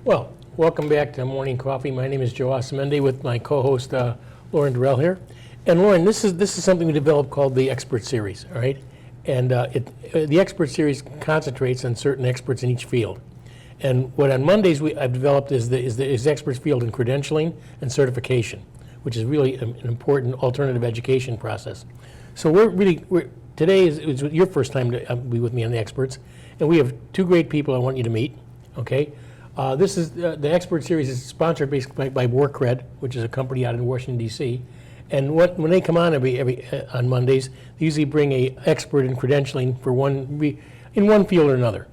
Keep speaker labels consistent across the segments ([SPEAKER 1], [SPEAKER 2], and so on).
[SPEAKER 1] Well, welcome back to Morning Coffee. My name is Joe Osamendi with my co-host Lauren Durrell here. And Lauren, this is something we developed called the Expert Series, all right? And the Expert Series concentrates on certain experts in each field. And what on Mondays I've developed is the experts field in credentialing and certification, which is really an important alternative education process. So today is your first time to be with me on the experts, and we have two great people I want you to meet. Okay, this is the Expert Series is sponsored basically by Workcred, which is a company out in Washington D.C. And when they come on every on Mondays, they usually bring a expert in credentialing for in one field or another.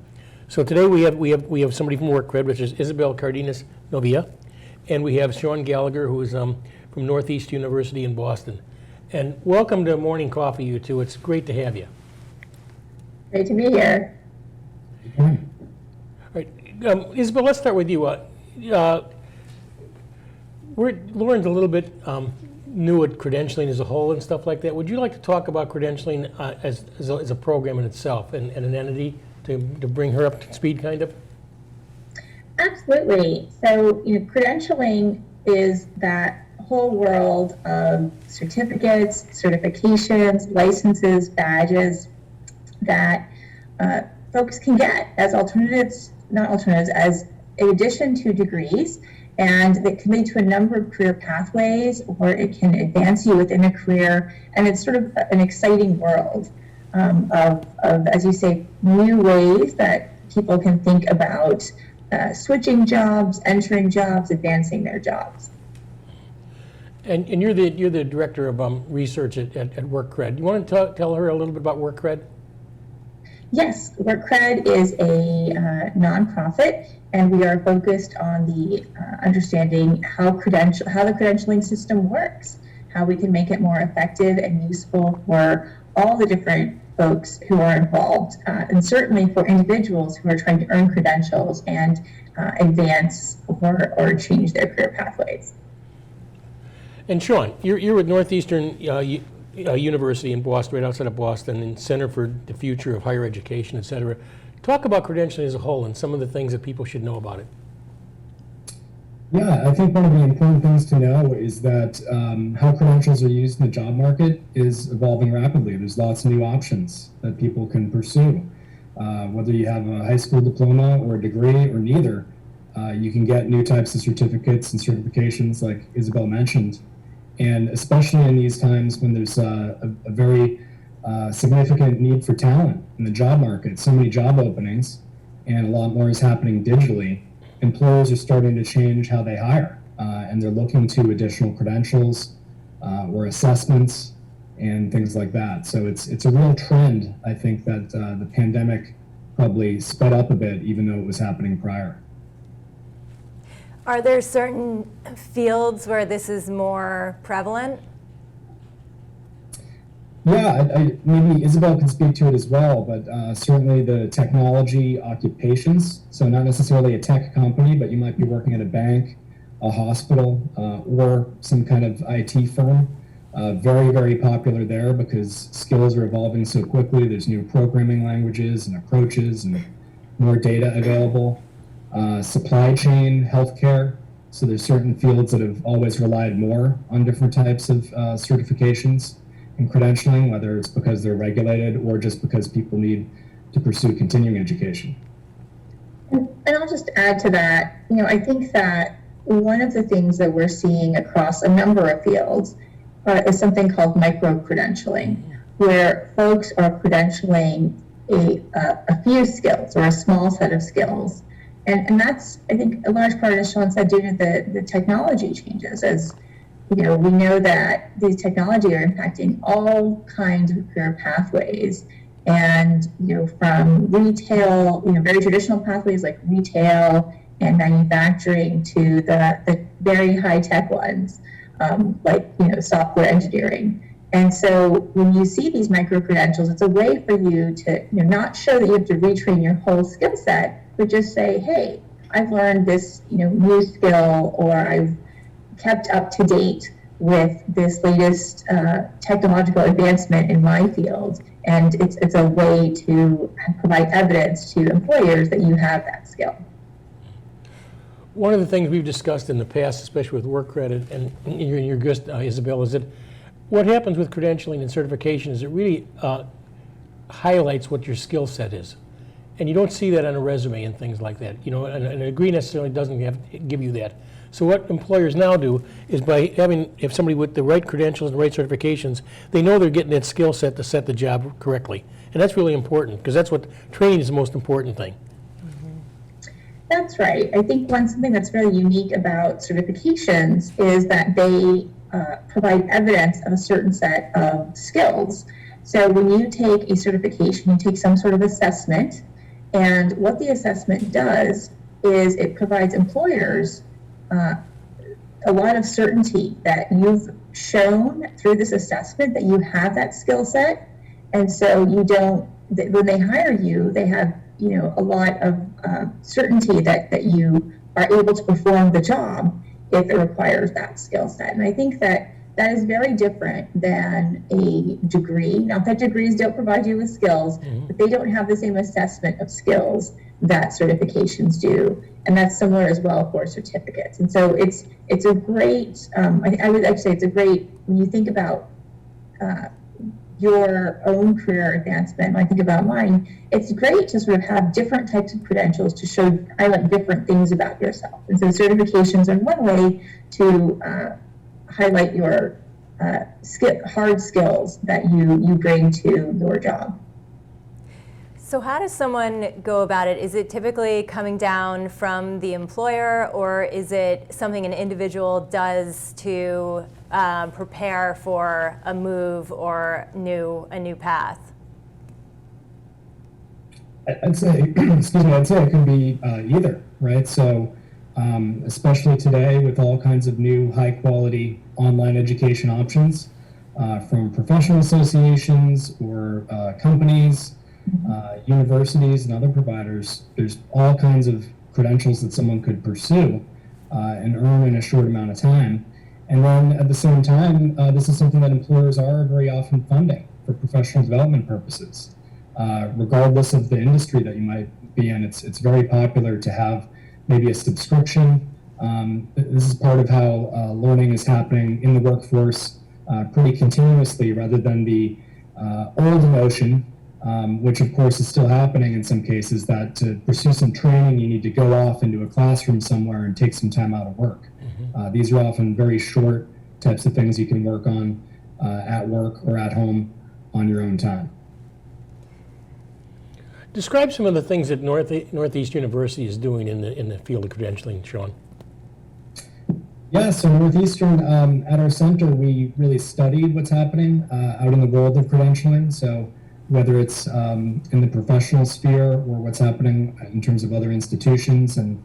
[SPEAKER 1] So today we have somebody from Workcred, which is Isabel Cardenas-Navia, and we have Sean Gallagher, who is from Northeastern University in Boston. And welcome to Morning Coffee, you two. It's great to have you.
[SPEAKER 2] Great to be here.
[SPEAKER 1] All right, Isabel, let's start with you. Lauren's a little bit new at credentialing as a whole and stuff like that. Would you like to talk about credentialing as a program in itself and an entity to bring her up to speed, kind of?
[SPEAKER 2] Absolutely. So, credentialing is that whole world of certificates, certifications, licenses, badges that folks can get as as in addition to degrees, and that can lead to a number of career pathways, or it can advance you within a career, and it's sort of an exciting world of, as you say, new ways that people can think about switching jobs, entering jobs, advancing their jobs.
[SPEAKER 1] And you're the director of research at Workcred. You want to tell her a little bit about Workcred?
[SPEAKER 2] Yes, Workcred is a nonprofit, and we are focused on the understanding how the credentialing system works, how we can make it more effective and useful for all the different folks who are involved, and certainly for individuals who are trying to earn credentials and advance or change their career pathways.
[SPEAKER 1] And Sean, you're with Northeastern University in Boston, right outside of Boston, and Center for the Future of Higher Education, et cetera. Talk about credentialing as a whole and some of the things that people should know about it.
[SPEAKER 3] Yeah, I think one of the important things to know is that how credentials are used in the job market is evolving rapidly. There's lots of new options that people can pursue. Whether you have a high school diploma or a degree or neither, you can get new types of certificates and certifications like Isabel mentioned. And especially in these times when there's a very significant need for talent in the job market, so many job openings, and a lot more is happening digitally, employers are starting to change how they hire, and they're looking to additional credentials or assessments and things like that. So it's a real trend, I think, that the pandemic probably sped up a bit, even though it was happening prior.
[SPEAKER 4] Are there certain fields where this is more prevalent?
[SPEAKER 3] Yeah, maybe Isabel can speak to it as well, but certainly the technology occupations, so not necessarily a tech company, but you might be working at a bank, a hospital, or some kind of IT firm. Very, very popular there because skills are evolving so quickly. There's new programming languages and approaches and more data available. Supply chain, healthcare. So there's certain fields that have always relied more on different types of certifications and credentialing, whether it's because they're regulated or just because people need to pursue continuing education.
[SPEAKER 2] And I'll just add to that, I think that one of the things that we're seeing across a number of fields is something called microcredentialing, where folks are credentialing a few skills or a small set of skills. And that's, I think, a large part, as Sean said, due to the technology changes. As we know that these technology are impacting all kinds of career pathways. And, from retail, very traditional pathways like retail and manufacturing to the very high-tech ones, like, software engineering. And so when you see these micro-credentials, it's a way for you to not show that you have to retrain your whole skill set, but just say, hey, I've learned this new skill, or I've kept up to date with this latest technological advancement in my field. And it's a way to provide evidence to employers that you have that skill.
[SPEAKER 1] One of the things we've discussed in the past, especially with Workcred and your guest, Isabel, is that what happens with credentialing and certification is it really highlights what your skill set is. And you don't see that on a resume and things like that. You know, and a degree necessarily doesn't have to give you that. So what employers now do is by having, if somebody with the right credentials and right certifications, they know they're getting that skill set to set the job correctly. And that's really important, because that's what training is the most important thing.
[SPEAKER 2] That's right. I think something that's very unique about certifications is that they provide evidence of a certain set of skills. So when you take a certification, you take some sort of assessment, and what the assessment does is it provides employers a lot of certainty that you've shown through this assessment that you have that skill set, and so you don't. When they hire you, they have a lot of certainty that you are able to perform the job if it requires that skill set. And I think that is very different than a degree. Not that degrees don't provide you with skills, but they don't have the same assessment of skills that certifications do. And that's similar as well for certificates. And so it's a great, I would actually say it's a great, when you think about your own career advancement, when I think about mine, it's great to sort of have different types of credentials to highlight different things about yourself. And so certifications are one way to highlight your hard skills that you bring to your job.
[SPEAKER 4] So how does someone go about it? Is it typically coming down from the employer, or is it something an individual does to prepare for a move or a new path?
[SPEAKER 3] I'd say, excuse me, I'd say it can be either, right? So especially today with all kinds of new high quality online education options from professional associations or companies, universities and other providers, there's all kinds of credentials that someone could pursue and earn in a short amount of time. And then at the same time, this is something that employers are very often funding for professional development purposes. Regardless of the industry that you might be in, it's very popular to have maybe a subscription. This is part of how learning is happening in the workforce pretty continuously, rather than the old notion, which of course is still happening in some cases, that to pursue some training you need to go off into a classroom somewhere and take some time out of work. These are often very short types of things you can work on at work or at home on your own time.
[SPEAKER 1] Describe some of the things that Northeast University is doing in the field of credentialing, Sean.
[SPEAKER 3] Yeah, so Northeastern, at our center, we really studied what's happening out in the world of credentialing. So whether it's in the professional sphere or what's happening in terms of other institutions and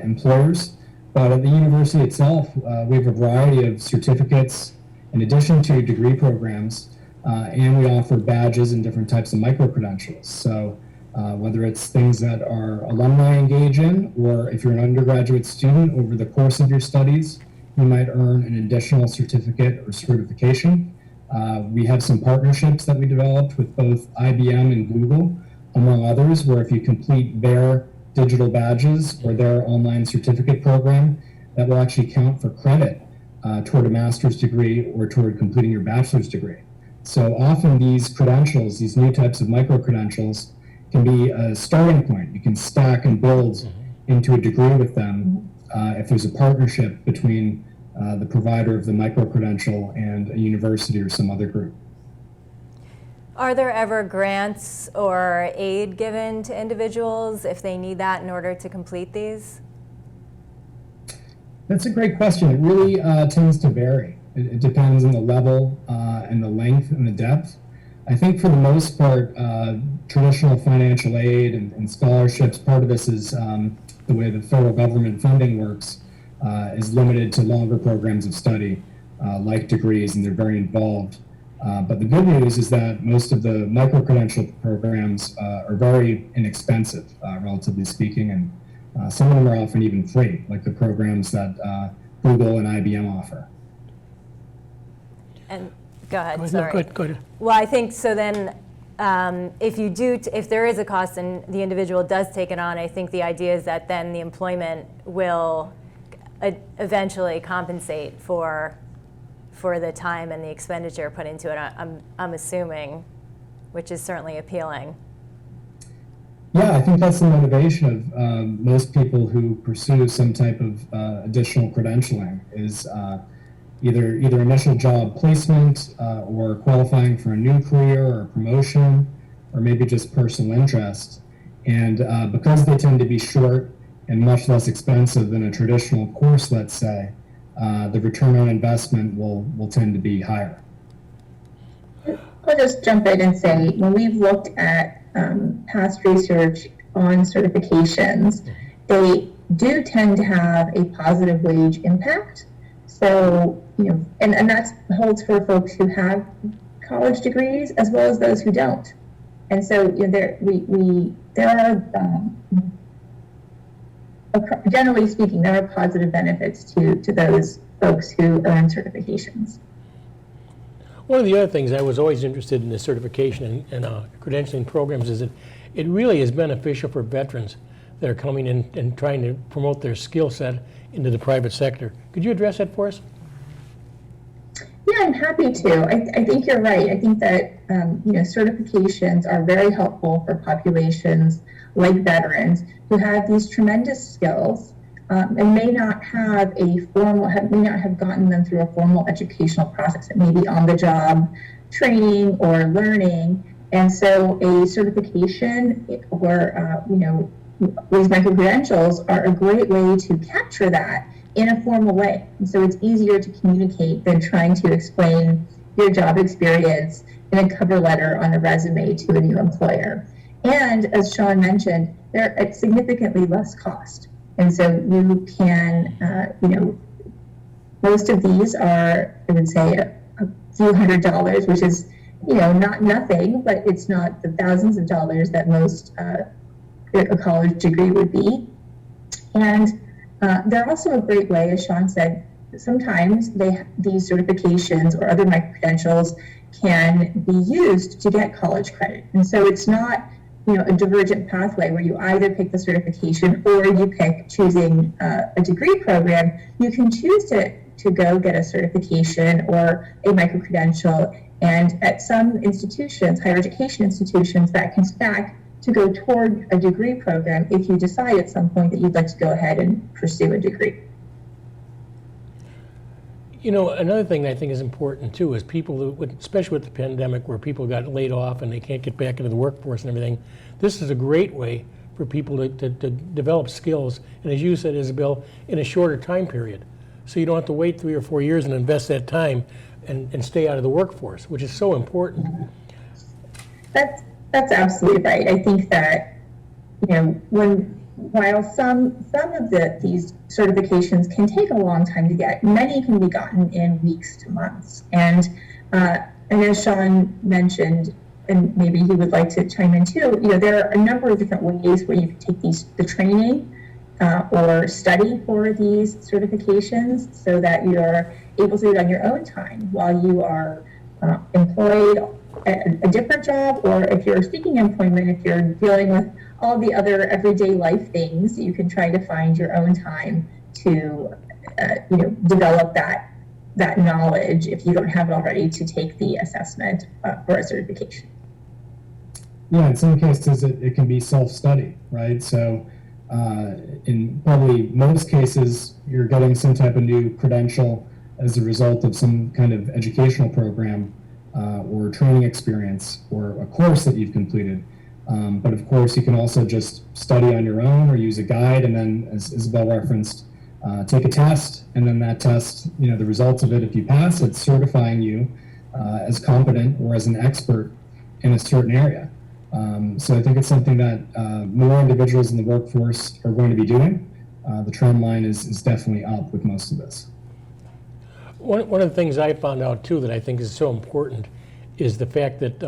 [SPEAKER 3] employers. But at the university itself, we have a variety of certificates in addition to degree programs, and we offer badges and different types of micro-credentials. So whether it's things that our alumni engage in, or if you're an undergraduate student over the course of your studies, you might earn an additional certificate or certification. We have some partnerships that we developed with both IBM and Google, among others, where if you complete their digital badges or their online certificate program, that will actually count for credit toward a master's degree or toward completing your bachelor's degree. So often these credentials, these new types of micro-credentials, can be a starting point. You can stack and build into a degree with them if there's a partnership between the provider of the micro-credential and a university or some other group.
[SPEAKER 4] Are there ever grants or aid given to individuals if they need that in order to complete these?
[SPEAKER 3] That's a great question. It really tends to vary. It depends on the level and the length and the depth. I think for the most part, traditional financial aid and scholarships, part of this is the way the federal government funding works, is limited to longer programs of study, like degrees, and they're very involved. But the good news is that most of the micro-credential programs are very inexpensive, relatively speaking, and some of them are often even free, like the programs that Google and IBM offer.
[SPEAKER 4] And go ahead,
[SPEAKER 1] No,
[SPEAKER 4] sorry.
[SPEAKER 1] go ahead.
[SPEAKER 4] Well, I think so then if there is a cost and the individual does take it on, I think the idea is that then the employment will eventually compensate for the time and the expenditure put into it. I'm assuming, which is certainly appealing.
[SPEAKER 3] Yeah, I think that's the motivation of most people who pursue some type of additional credentialing is either initial job placement or qualifying for a new career or promotion, or maybe just personal interest. And because they tend to be short and much less expensive than a traditional course, let's say, the return on investment will tend to be higher.
[SPEAKER 2] I'll just jump in and say, when we've looked at past research on certifications, they do tend to have a positive wage impact. So, and that holds for folks who have college degrees as well as those who don't. And so, there are, generally speaking, there are positive benefits to those folks who earn certifications.
[SPEAKER 1] One of the other things I was always interested in the certification and credentialing programs is that it really is beneficial for veterans that are coming in and trying to promote their skill set into the private sector. Could you address that for us?
[SPEAKER 2] Yeah, I'm happy to. I think you're right. I think that certifications are very helpful for populations like veterans who have these tremendous skills and may not have gotten them through a formal educational process. It may be on-the-job training or learning, and so a certification or these microcredentials are a great way to capture that in a formal way. And so it's easier to communicate than trying to explain your job experience in a cover letter on a resume to a new employer. And as Sean mentioned, they're at significantly less cost. And so you can, most of these are, I would say, a few $100s, which is, not nothing, but it's not the thousands of dollars that most a college degree would be. And they're also a great way, as Sean said, sometimes these certifications or other microcredentials can be used to get college credit. And so it's not, a divergent pathway where you either pick the certification or you pick choosing a degree program. You can choose to go get a certification or a microcredential. And at some institutions, higher education institutions, that can stack to go toward a degree program if you decide at some point that you'd like to go ahead and pursue a degree.
[SPEAKER 1] Another thing that I think is important too is people, especially with the pandemic where people got laid off and they can't get back into the workforce and everything, this is a great way for people to develop skills, and as you said, Isabel, in a shorter time period. So you don't have to wait 3 or 4 years and invest that time and stay out of the workforce, which is so important.
[SPEAKER 2] That's absolutely right. I think that, while some of these certifications can take a long time to get, many can be gotten in weeks to months. And as Sean mentioned, and maybe he would like to chime in too, there are a number of different ways where you can take the training or study for these certifications so that you're able to do it on your own time while you are employed at a different job, or if you're seeking employment, if you're dealing with all the other everyday life things, you can try to find your own time to develop that knowledge if you don't have it already to take the assessment for a certification.
[SPEAKER 3] Yeah, in some cases it can be self-study, right? So in probably most cases, you're getting some type of new credential as a result of some kind of educational program or training experience or a course that you've completed. But of course, you can also just study on your own or use a guide, and then, as Isabel referenced, take a test, and then that test, the results of it, if you pass, it's certifying you as competent or as an expert in a certain area. So I think it's something that more individuals in the workforce are going to be doing. The trend line is definitely up with most of this.
[SPEAKER 1] One of the things I found out too that I think is so important is the fact that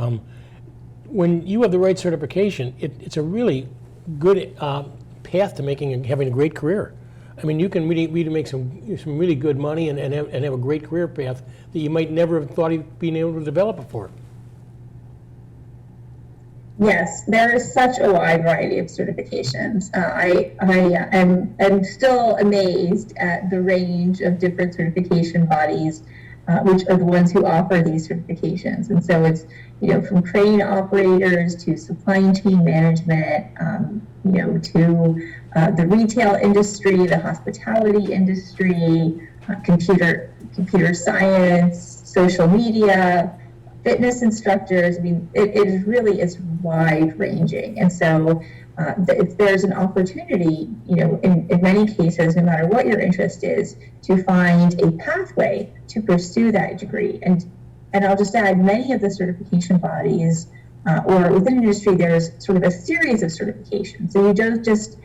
[SPEAKER 1] when you have the right certification, it's a really good path to having a great career. I mean, you can really make some really good money and have a great career path that you might never have thought of being able to develop before.
[SPEAKER 2] Yes, there is such a wide variety of certifications. I'm still amazed at the range of different certification bodies, which are the ones who offer these certifications. And so it's, from crane operators to supply chain management, to the retail industry, the hospitality industry, computer science, social media, fitness instructors. I mean, it really is wide ranging. And so if there's an opportunity, in many cases, no matter what your interest is, to find a pathway to pursue that degree. And I'll just add, many of the certification bodies or within industry, there's sort of a series of certifications. So you don't just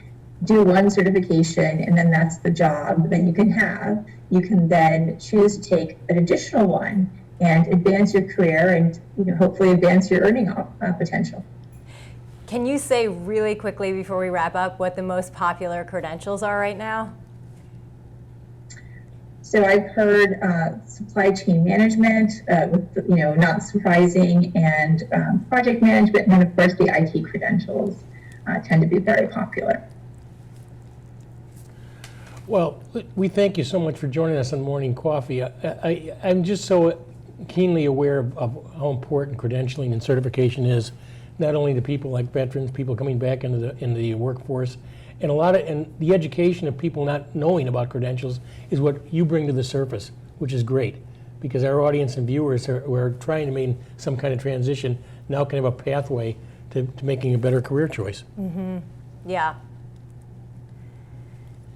[SPEAKER 2] do one certification and then that's the job that you can have. You can then choose to take an additional one and advance your career and hopefully advance your earning potential.
[SPEAKER 4] Can you say really quickly before we wrap up what the most popular credentials are right now?
[SPEAKER 2] So I've heard supply chain management, not surprising, and project management, and then of course the IT credentials tend to be very popular.
[SPEAKER 1] Well, we thank you so much for joining us on Morning Coffee. I'm just so keenly aware of how important credentialing and certification is, not only to people like veterans, people coming back into the workforce, and the education of people not knowing about credentials is what you bring to the surface, which is great, because our audience and viewers who are trying to make some kind of transition now can have a pathway to making a better career choice.
[SPEAKER 4] Mm-hmm. Yeah.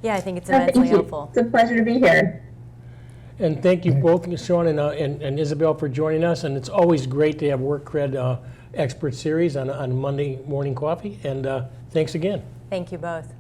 [SPEAKER 4] Yeah, I think it's immensely helpful.
[SPEAKER 2] It's a pleasure to be here.
[SPEAKER 1] And thank you both, Sean and Isabel, for joining us. And it's always great to have Workcred Expert Series on Monday Morning Coffee. And thanks again.
[SPEAKER 4] Thank you both.